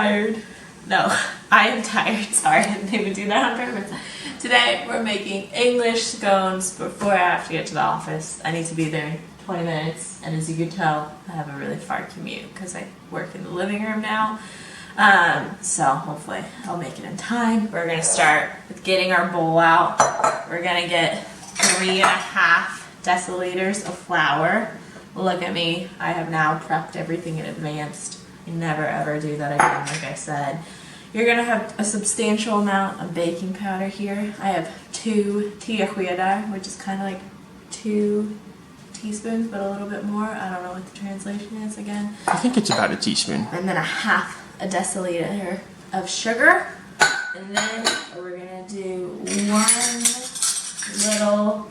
tired. No, I am tired. Sorry, I didn't even do that on purpose. Today we're making English scones before I have to get to the office. I need to be there in 20 minutes, and as you can tell, I have a really far commute because I work in the living room now. So hopefully I'll make it in time. We're gonna start with getting our bowl out. We're gonna get 3.5 deciliters of flour. Look at me, I have now prepped everything in advance. I never ever do that again, like I said. You're gonna have a substantial amount of baking powder here. I have 2 teskedar, which is kind of like 2 teaspoons, but a little bit more. I don't know what the translation is again. I think it's about a teaspoon. And then 1/2 deciliter of sugar. And then we're gonna do 1 little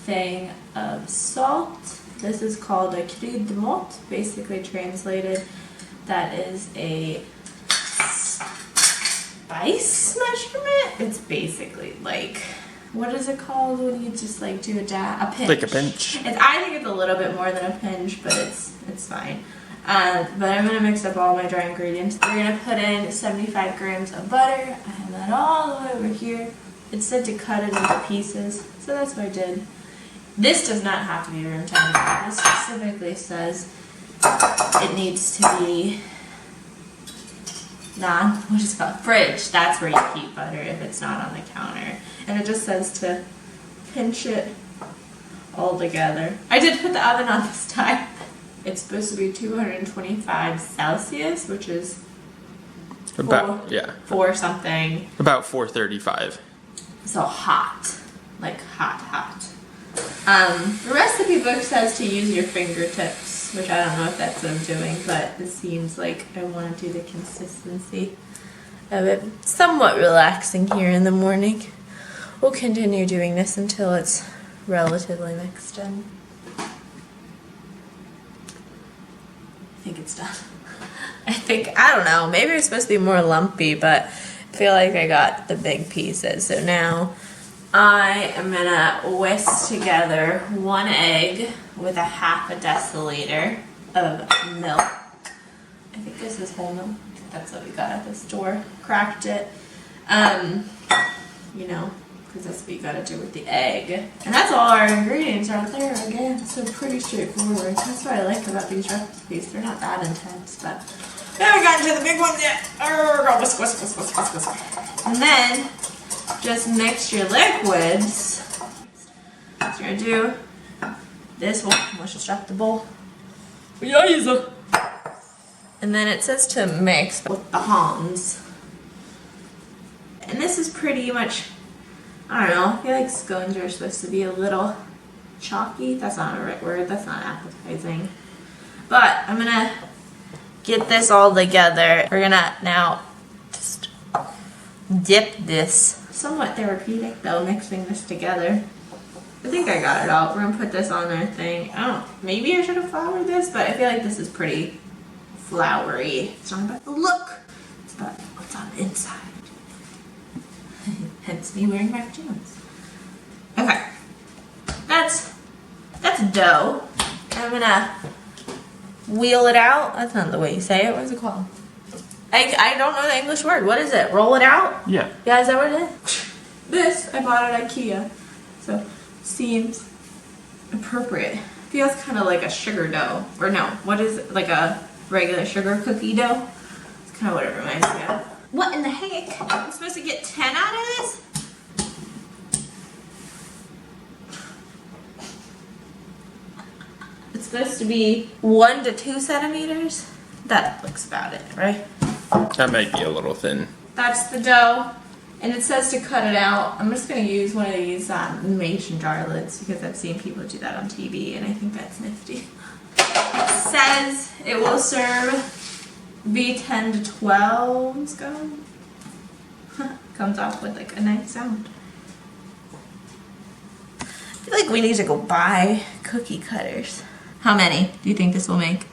thing of salt. This is called a kryddmått, basically translated. That is a spice measurement. It's basically like, what is it called when you just like do a pinch? Like a pinch. I think it's a little bit more than a pinch, but it's fine. But I'm gonna mix up all my dry ingredients. We're gonna put in 75 grams of butter. I have that all the way over here. It said to cut it into pieces, so that's what I did. This does not have to be room temperature. This specifically says it needs to be what is it called? Fridge. That's where you keep butter if it's not on the counter. And it just says to pinch it all together. I did put the oven on this time. It's supposed to be 225 Celsius, which is About, four something. About 435. So hot. Like hot. The recipe book says to use your fingertips, which I don't know if that's what I'm doing, but it seems like I want to do the consistency of it. Somewhat relaxing here in the morning. We'll continue doing this until it's relatively mixed in. I think it's done. I don't know, maybe it's supposed to be more lumpy, but I feel like I got the big pieces. So now I am gonna whisk together 1 egg with 1/2 deciliter of milk. I think this is whole milk. That's what we got at the store. Cracked it. You know, because that's what you gotta do with the egg. And that's all our ingredients right there again. So pretty straightforward. That's what I like about these recipes. They're not that intense, but we haven't gotten to the big ones yet. Whisk. And then just mix your liquids. So you're gonna do this one. Let's just drop the bowl. And then it says to mix with the hands. And this is pretty much, I don't know, I feel like scones are supposed to be a little chalky. That's not a right word, that's not appetizing. But I'm gonna get this all together. We're gonna now just dip this. Somewhat therapeutic though, mixing this together. I think I got it out. We're gonna put this on our thing. I don't know, maybe I should have floured this, but I feel like this is pretty floury. It's not about the look, it's about what's on the inside. Hence me wearing my pajamas. Okay, that's dough. I'm gonna wheel it out. That's not the way you say it. What is it called? I don't know the English word. What is it? Roll it out? Yeah. Yeah, is that what it is? This I bought at IKEA, so seems appropriate. Feels kind of like a sugar dough, or no? What is it? Like a regular sugar cookie dough? It's kind of what it reminds me of. What in the heck? I'm supposed to get 10 out of this? It's supposed to be 1 to 2 centimeters. That looks about it, right? That might be a little thin. That's the dough, and it says to cut it out. I'm just going to use one of these mason jar lids because I've seen people do that on TV, and I think that's nifty. It says it will serve V10 to 12 scone. Comes off with like a nice sound. I feel like we need to go buy cookie cutters. How many do you think this will make?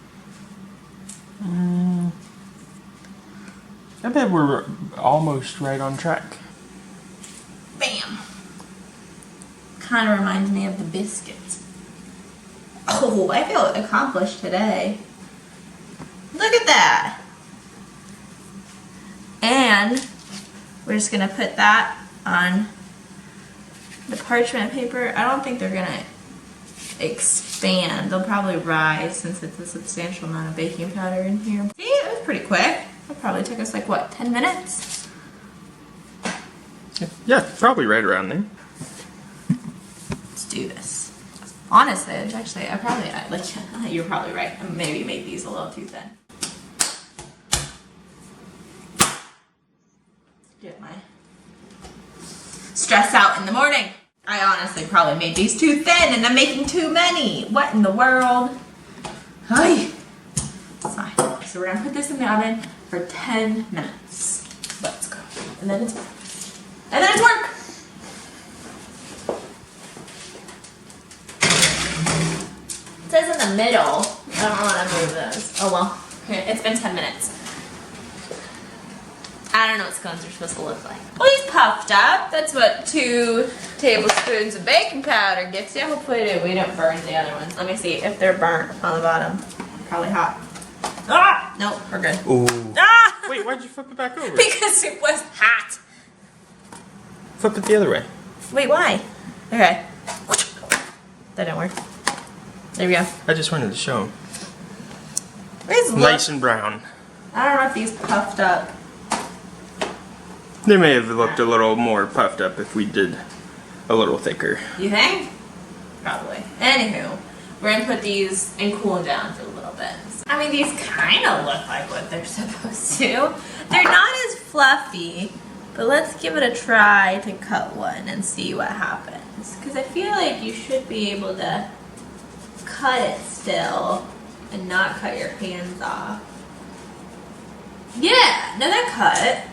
I bet we're almost right on track. Bam! Kind of reminds me of the biscuits. Oh, I feel accomplished today. Look at that! And we're just gonna put that on the parchment paper. I don't think they're gonna expand. They'll probably rise since it's a substantial amount of baking powder in here. See, it was pretty quick. It probably took us like, what, 10 minutes? Yeah, probably right around there. Let's do this. Honestly, it's actually, you're probably right. I maybe made these a little too thin. Get my stress out in the morning. I honestly probably made these too thin and I'm making too many. What in the world? Hi. It's fine. So we're gonna put this in the oven for 10 minutes. Let's go. And then it's work. It says in the middle. I don't want to move those. Oh well. Here, it's been 10 minutes. I don't know what scones are supposed to look like. Well, he's puffed up. That's what 2 tablespoons of baking powder gets you. Hopefully we don't burn the other ones. Let me see if they're burnt on the bottom. Probably hot. Ah! Nope, we're good. Ooh. Ah! Wait, why'd you flip it back over? Because it was hot. Flip it the other way. Wait, why? Okay. That didn't work. There we go. I just wanted to show them. These look, Nice and brown. I don't know if these puffed up. They may have looked a little more puffed up if we did a little thicker. You think? Probably. Anywho, we're gonna put these and cool them down for a little bit. I mean, these kind of look like what they're supposed to. They're not as fluffy, but let's give it a try to cut one and see what happens. Because I feel like you should be able to cut it still and not cut your hands off. Yeah, no, that cut.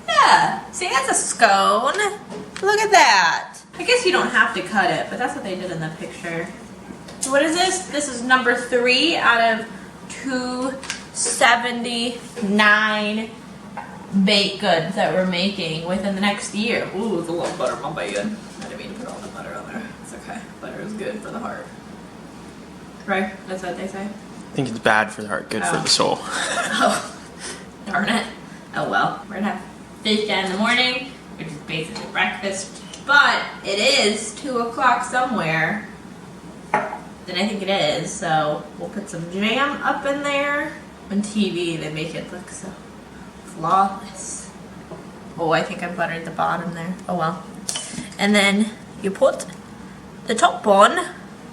Yeah, see, that's a scone. Look at that. I guess you don't have to cut it, but that's what they did in the picture. So what is this? This is number 3 out of 279 baked goods that we're making within the next year. Ooh, there's a little butter on my bacon. I didn't mean to put all the butter on there. It's okay. Butter is good for the heart. Right? That's what they say? I think it's bad for the heart, good for the soul. Oh, darn it. Oh well, we're gonna have Fika in the morning, which is basically breakfast, but it is 2 o'clock somewhere, then I think it is, so we'll put some jam up in there. On TV, they make it look so flawless. Oh, I think I buttered the bottom there. Oh well. And then you put the top on.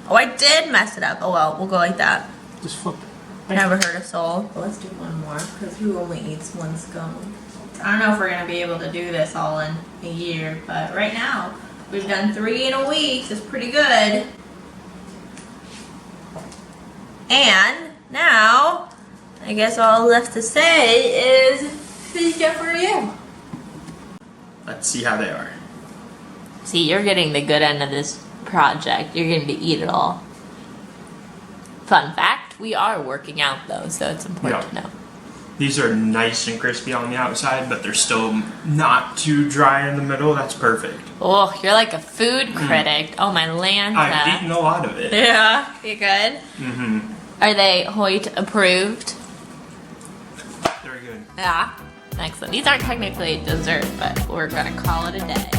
Oh, I did mess it up. Oh well, we'll go like that. Just flip it. Never hurt a soul. Well, let's do one more, because who only eats one scone? I don't know if we're going to be able to do this all in a year, but right now, we've done 3 in a week. It's pretty good. And now, I guess all left to say is Fika for you. Let's see how they are. See, you're getting the good end of this project. You're getting to eat it all. Fun fact, we are working out though, so it's important to know. These are nice and crispy on the outside, but they're still not too dry in the middle. That's perfect. Oh, you're like a food critic. Oh, my Lanta. I've eaten a lot of it. Yeah, you good? Mm-hmm. Are they Hoyt approved? Very good. Yeah. Excellent. These aren't technically dessert, but we're gonna call it a day.